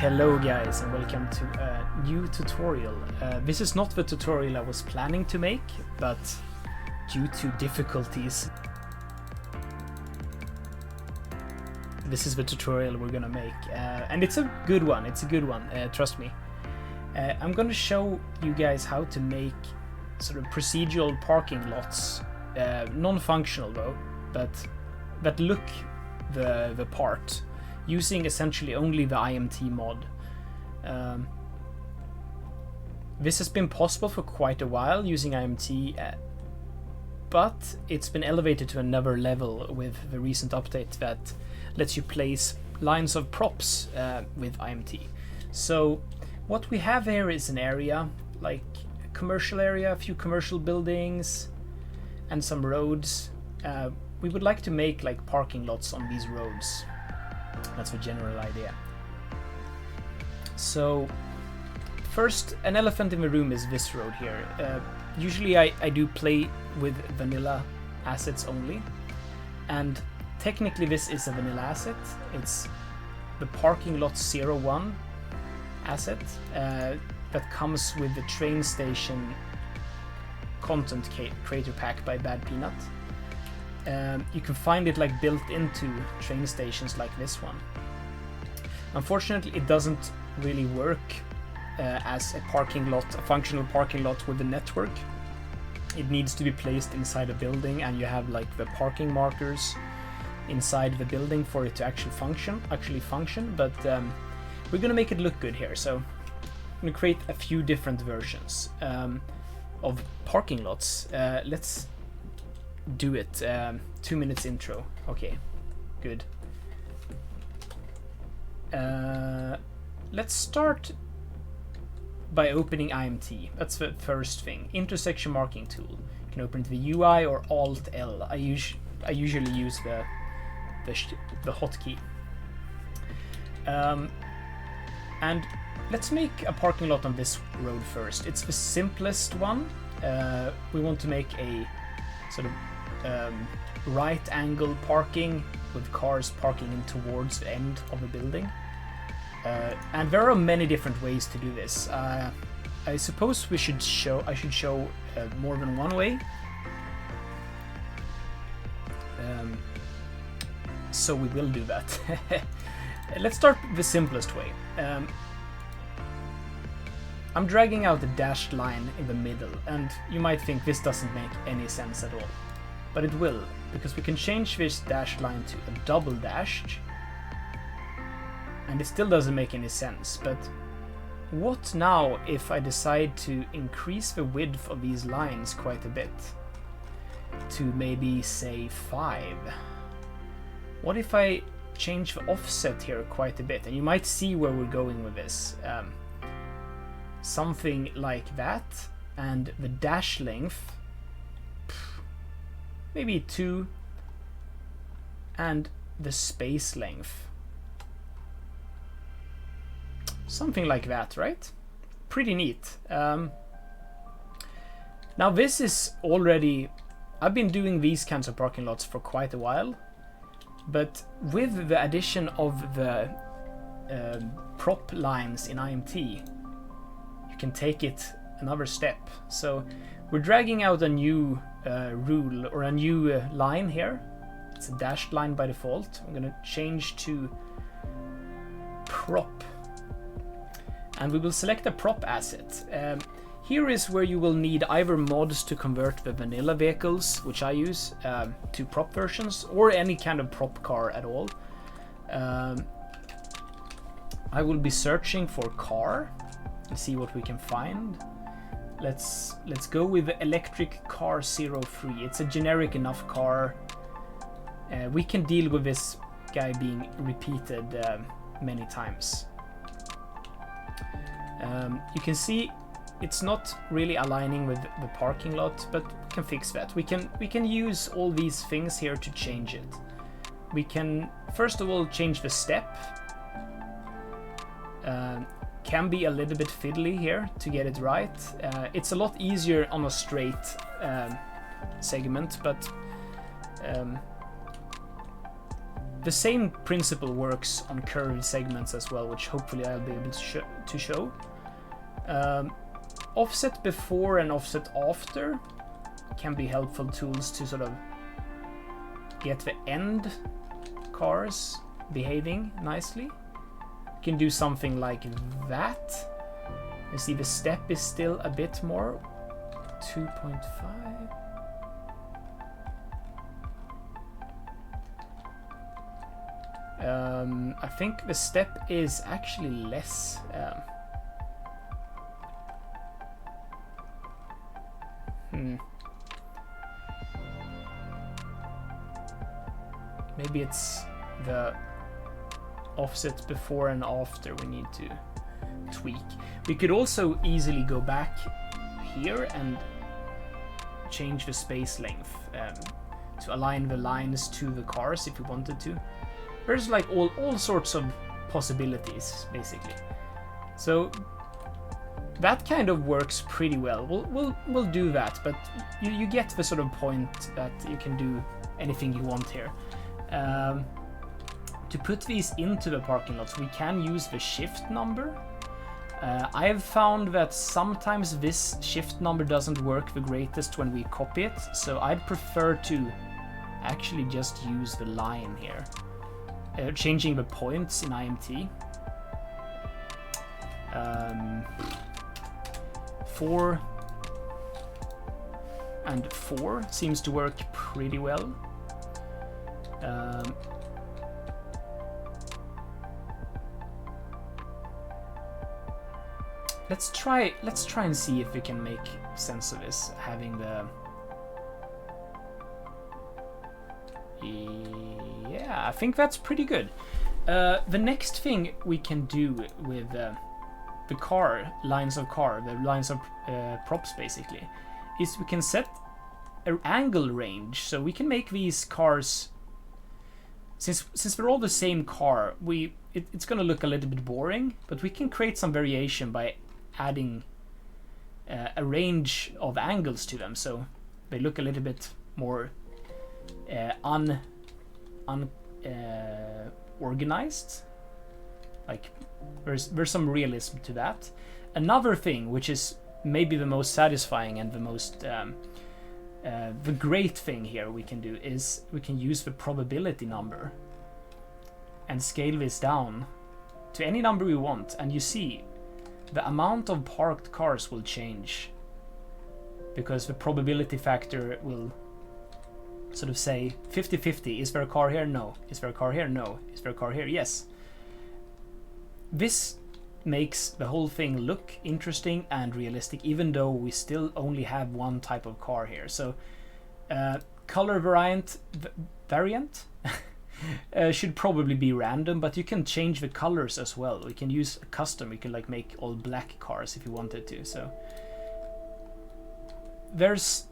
Hello guys and welcome to a new tutorial. This is not the tutorial I was planning to make, but due to difficulties, this is the tutorial we're gonna make. And it's a good one, trust me. I'm gonna show you guys how to make sort of procedural parking lots, non-functional though, but that look the part, using essentially only the IMT mod. This has been possible for quite a while using IMT, but it's been elevated to another level with the recent update that lets you place lines of props with IMT. So what we have here is an area, like a commercial area, a few commercial buildings, and some roads. We would like to make like parking lots on these roads. That's the general idea. So first, an elephant in the room is this road here. Usually I do play with vanilla assets only, and technically this is a vanilla asset. It's the parking lot 01 asset that comes with the train station content creator pack by Bad Peanut. You can find it like built into train stations like this one. Unfortunately, it doesn't really work as a parking lot, a functional parking lot with the network. It needs to be placed inside a building, and you have like the parking markers inside the building for it to actually function. But we're gonna make it look good here, so I'm gonna create a few different versions of parking lots. Let's do it. 2 minutes intro. Okay, good. Let's start by opening IMT. That's the first thing. Intersection marking tool. You can open it with UI or Alt L. I usually use the hotkey. And let's make a parking lot on this road first. It's the simplest one. We want to make a sort of right angle parking with cars parking in towards the end of the building. And there are many different ways to do this. I suppose I should show more than one way. So we will do that. Let's start the simplest way. I'm dragging out the dashed line in the middle, and you might think this doesn't make any sense at all. But it will, because we can change this dashed line to a double dashed, and it still doesn't make any sense. But what now if I decide to increase the width of these lines quite a bit, to maybe say 5? What if I change the offset here quite a bit? And you might see where we're going with this. Something like that, and the dash length maybe 2, and the space length something like that, right? Pretty neat. Now this is already, I've been doing these kinds of parking lots for quite a while, but with the addition of the prop lines in IMT, you can take it another step. So we're dragging out a new rule, or a new line here. It's a dashed line by default. I'm gonna change to prop, and we will select a prop asset. Here is where you will need either mods to convert the vanilla vehicles, which I use, to prop versions, or any kind of prop car at all. I will be searching for car and see what we can find. Let's go with the electric car 03. It's a generic enough car. We can deal with this guy being repeated many times. You can see it's not really aligning with the parking lot, but we can fix that. We can use all these things here to change it. We can first of all change the step. Can be a little bit fiddly here to get it right. It's a lot easier on a straight segment, but the same principle works on curved segments as well, which hopefully I'll be able to show. Offset before and offset after can be helpful tools to sort of get the end cars behaving nicely. You can do something like that. You see the step is still a bit more. 2.5. I think the step is actually less. Maybe it's the offset before and after we need to tweak. We could also easily go back here and change the space length to align the lines to the cars if we wanted to. There's like all sorts of possibilities basically. So that kind of works pretty well. We'll do that, but you get the sort of point that you can do anything you want here. To put these into the parking lots, we can use the shift number. I have found that sometimes this shift number doesn't work the greatest when we copy it, so I'd prefer to actually just use the line here. Changing the points in IMT. 4 and 4 seems to work pretty well. Let's try and see if we can make sense of this, having the... Yeah, I think that's pretty good. The next thing we can do with the lines of props basically, is we can set an angle range, so we can make these cars, since they're all the same car, it's gonna look a little bit boring, but we can create some variation by adding a range of angles to them, so they look a little bit more organized. Like there's some realism to that. Another thing, which is maybe the most satisfying and the most the great thing here we can do, is we can use the probability number and scale this down to any number we want, and you see the amount of parked cars will change because the probability factor will sort of say 50-50. Is there a car here? No. Is there a car here? No. Is there a car here? Yes. This makes the whole thing look interesting and realistic, even though we still only have one type of car here. So color variant should probably be random, but you can change the colors as well. We can use a custom. We can like make all black cars if you wanted to. So there's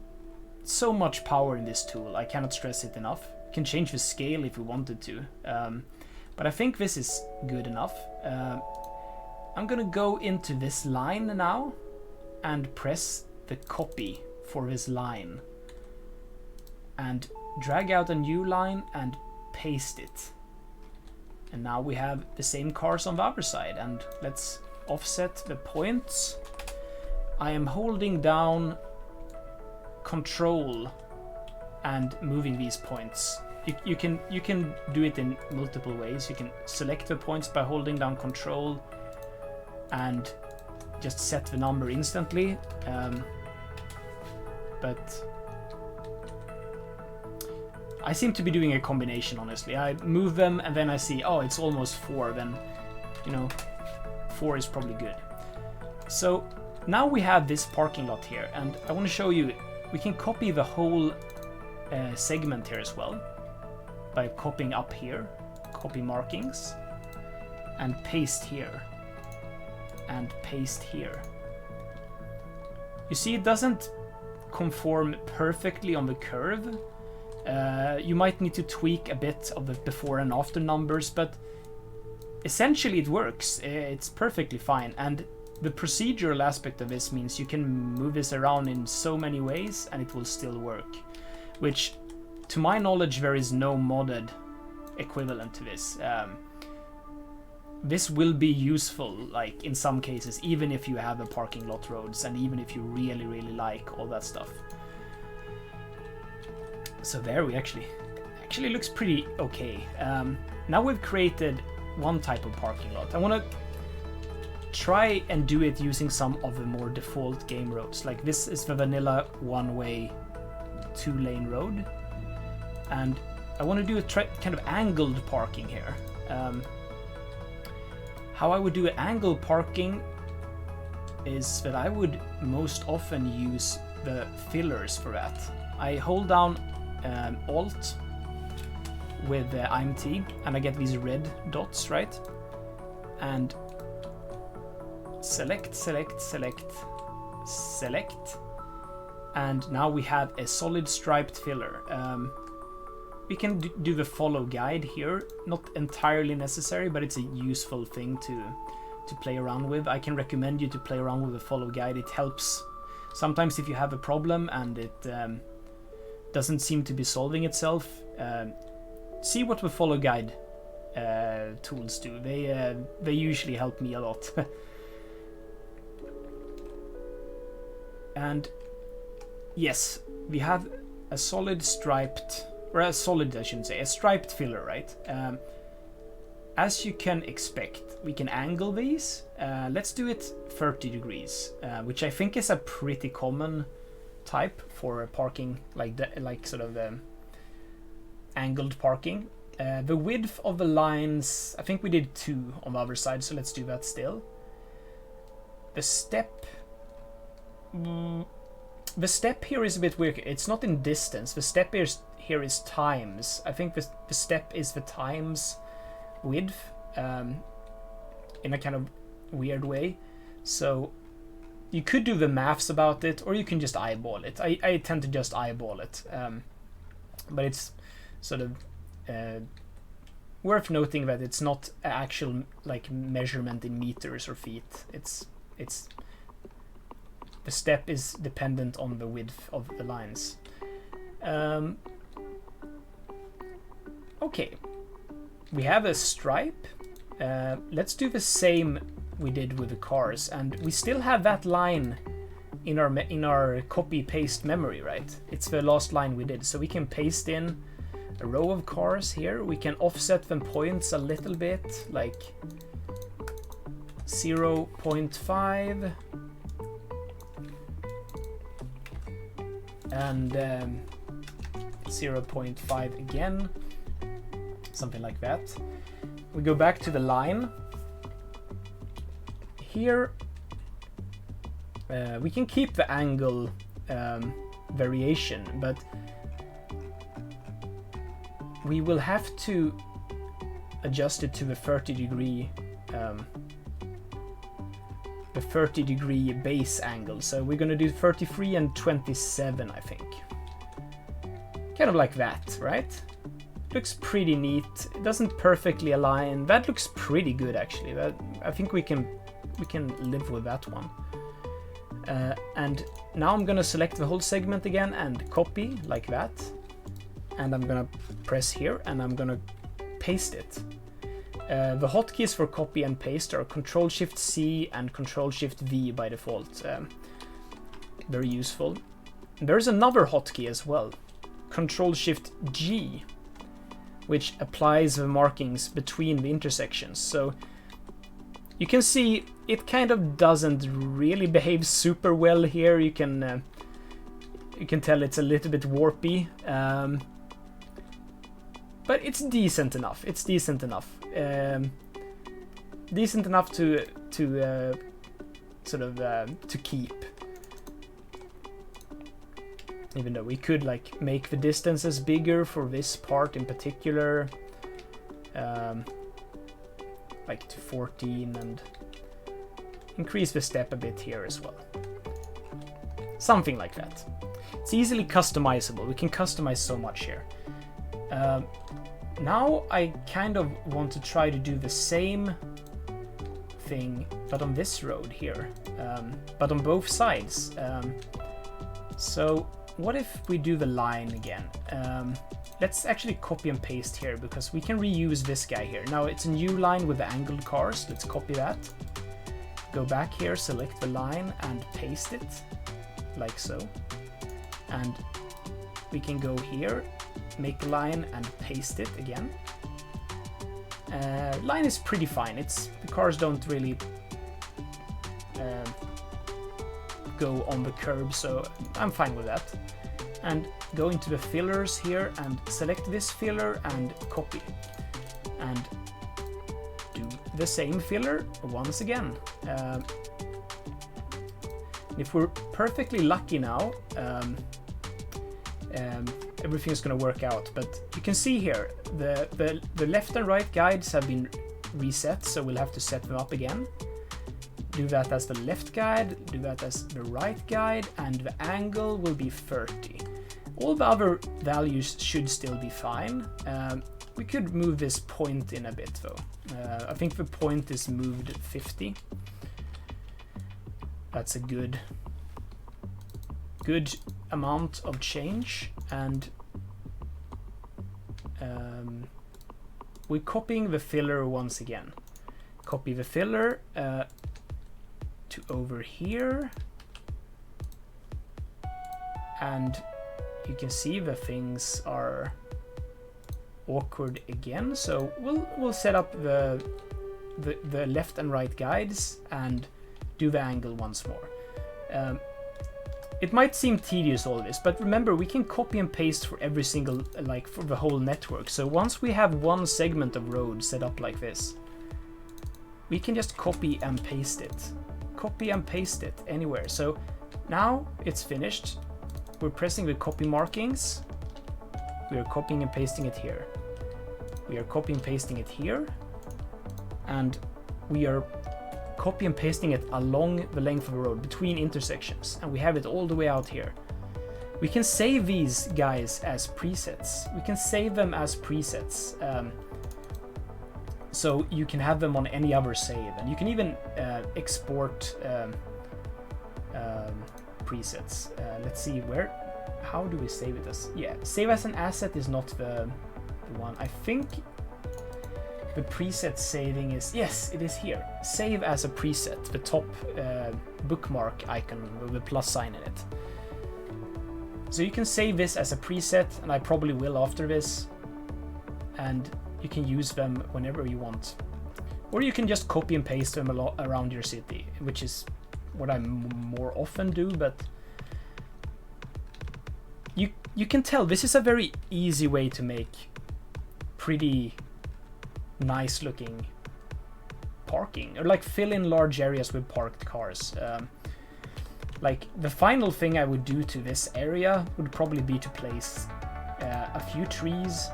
so much power in this tool. I cannot stress it enough. We can change the scale if we wanted to, but I think this is good enough. I'm gonna go into this line now and press the copy for this line and drag out a new line and paste it. And now we have the same cars on the other side, and let's offset the points. I am holding down Control and moving these points. You can do it in multiple ways. You can select the points by holding down Control and just set the number instantly, but I seem to be doing a combination, honestly. I move them and then I see, oh, it's almost 4, then 4 is probably good. So now we have this parking lot here, and I want to show you we can copy the whole segment here as well by copying up here, copy markings, and paste here, and paste here. You see, it doesn't conform perfectly on the curve. You might need to tweak a bit of the before and after numbers, but essentially it works. It's perfectly fine, and the procedural aspect of this means you can move this around in so many ways and it will still work, which to my knowledge there is no modded equivalent to this. This will be useful, like in some cases, even if you have a parking lot roads and even if you really, really like all that stuff. So there we actually looks pretty okay. Now we've created one type of parking lot. I want to try and do it using some of the more default game roads. Like this is the vanilla one-way, two-lane road, and I want to do a kind of angled parking here. How I would do angled parking is that I would most often use the fillers for that. I hold down Alt with IMT and I get these red dots, right? And select, and now we have a solid striped filler. We can do the follow guide here, not entirely necessary, but it's a useful thing to play around with. I can recommend you to play around with the follow guide. It helps sometimes if you have a problem and it doesn't seem to be solving itself. See what the follow guide tools do. They usually help me a lot. And yes, we have a solid striped, or a solid, I shouldn't say, a striped filler, right? As you can expect, we can angle these. Let's do it 30 degrees, which I think is a pretty common type for parking, like sort of angled parking. The width of the lines, I think we did 2 on the other side, so let's do that still. The step here is a bit weird. It's not in distance. The step here is times. I think the step is the times width in a kind of weird way. So you could do the maths about it, or you can just eyeball it. I tend to just eyeball it. But it's sort of worth noting that it's not actual like measurement in meters or feet. It's the step is dependent on the width of the lines. Okay, we have a stripe. Let's do the same we did with the cars, and we still have that line in our copy paste memory, right? It's the last line we did, so we can paste in a row of cars here. We can offset them points a little bit, like 0.5 and 0.5 again, something like that. We go back to the line. Here we can keep the angle variation, but we will have to adjust it to the 30 degree base angle. So we're going to do 33 and 27, I think. Kind of like that, right? Looks pretty neat. It doesn't perfectly align. That looks pretty good, actually. I think we can live with that one. And now I'm going to select the whole segment again and copy like that. And I'm going to press here and I'm going to paste it. The hotkeys for copy and paste are Ctrl-Shift-C and Ctrl-Shift-V by default. Very useful. There's another hotkey as well, Ctrl-Shift-G, which applies the markings between the intersections. So you can see it kind of doesn't really behave super well here. You can tell it's a little bit warpy. But it's decent enough. It's decent enough. Decent enough to sort of to keep. Even though we could like make the distances bigger for this part in particular, like to 14, and increase the step a bit here as well. Something like that. It's easily customizable. We can customize so much here. Now I kind of want to try to do the same thing, but on this road here, but on both sides. So what if we do the line again? Let's actually copy and paste here, because we can reuse this guy here. Now it's a new line with the angled cars. Let's copy that. Go back here, select the line and paste it like so. And we can go here, make a line and paste it again. Line is pretty fine. The cars don't really go on the curb, so I'm fine with that. And go into the fillers here and select this filler and copy. And do the same filler once again. If we're perfectly lucky now, everything's gonna work out. But you can see here, the left and right guides have been reset, so we'll have to set them up again. Do that as the left guide, do that as the right guide, and the angle will be 30. All the other values should still be fine. We could move this point in a bit though. I think the point is moved 50. That's a good amount of change, and we're copying the filler once again. Copy the filler to over here, and you can see the things are awkward again. So we'll set up the left and right guides and do the angle once more. It might seem tedious all this, but remember, we can copy and paste for every single, like for the whole network. So once we have one segment of road set up like this, we can just copy and paste it. Copy and paste it anywhere. So now it's finished. We're pressing the copy markings. We are copying and pasting it here. We are copying and pasting it here. And we are copy and pasting it along the length of the road between intersections, and we have it all the way out here. We can save these guys as presets. We can save them as presets, so you can have them on any other save, and you can even export presets. Let's see how do we save it as? Yeah, save as an asset is not the one. I think the preset saving is, yes, it is here. Save as a preset, the top bookmark icon with the plus sign in it. So you can save this as a preset, and I probably will after this. And you can use them whenever you want. Or you can just copy and paste them around your city, which is what I more often do, but you can tell this is a very easy way to make pretty nice looking parking, or like fill in large areas with parked cars. Like the final thing I would do to this area would probably be to place a few trees,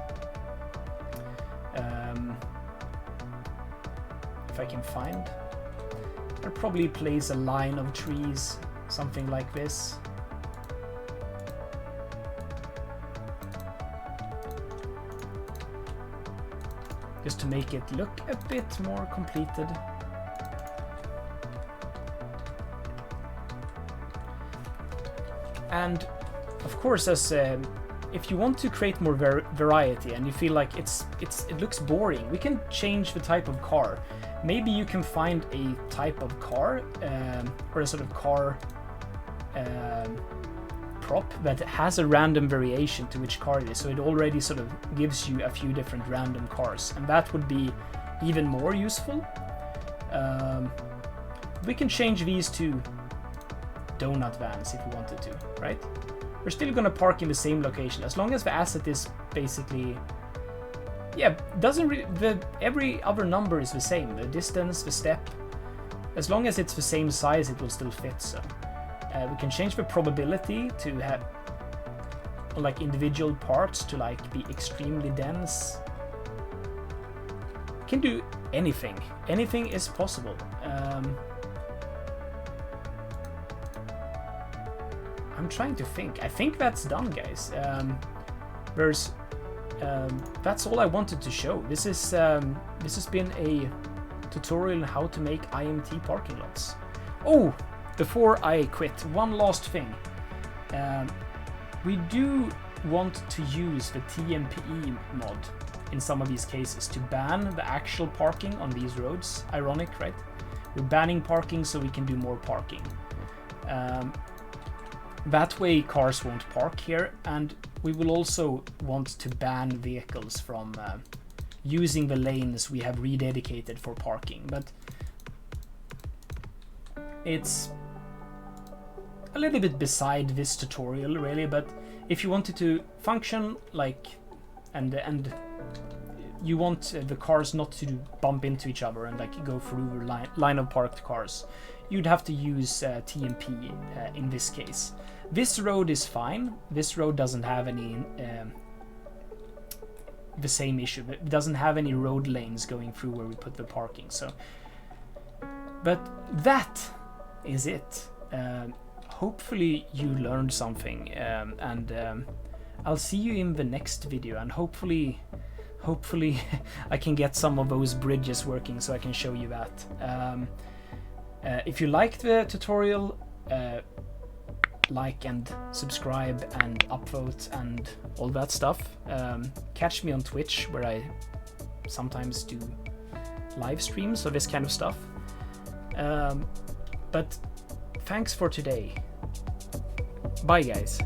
if I can find. I'd probably place a line of trees, something like this. Just to make it look a bit more completed. And of course, as if you want to create more variety and you feel like it looks boring, we can change the type of car. Maybe you can find a type of car or a sort of car prop that has a random variation to which car it is, so it already sort of gives you a few different random cars, and that would be even more useful. We can change these to donut vans if we wanted to, right? We're still gonna park in the same location as long as the asset is basically, yeah, every other number is the same, the distance, the step. As long as it's the same size, it will still fit. So we can change the probability to have like individual parts to like be extremely dense. We can do anything. Anything is possible. I'm trying to think. I think that's done, guys. That's all I wanted to show. This has been a tutorial on how to make IMT parking lots. Oh, before I quit, one last thing. We do want to use the TMPE mod in some of these cases to ban the actual parking on these roads. Ironic, right? We're banning parking so we can do more parking. That way cars won't park here, and we will also want to ban vehicles from using the lanes we have rededicated for parking. But it's a little bit beside this tutorial really, but if you want it to function like and you want the cars not to bump into each other and like go through a line of parked cars, you'd have to use TMP in this case. This road is fine. This road doesn't have any the same issue. It doesn't have any road lanes going through where we put the parking. So, but that is it. Hopefully you learned something, and I'll see you in the next video, and hopefully I can get some of those bridges working so I can show you that. If you liked the tutorial, like and subscribe and upvote and all that stuff. Catch me on Twitch, where I sometimes do live streams of this kind of stuff. But thanks for today. Bye guys.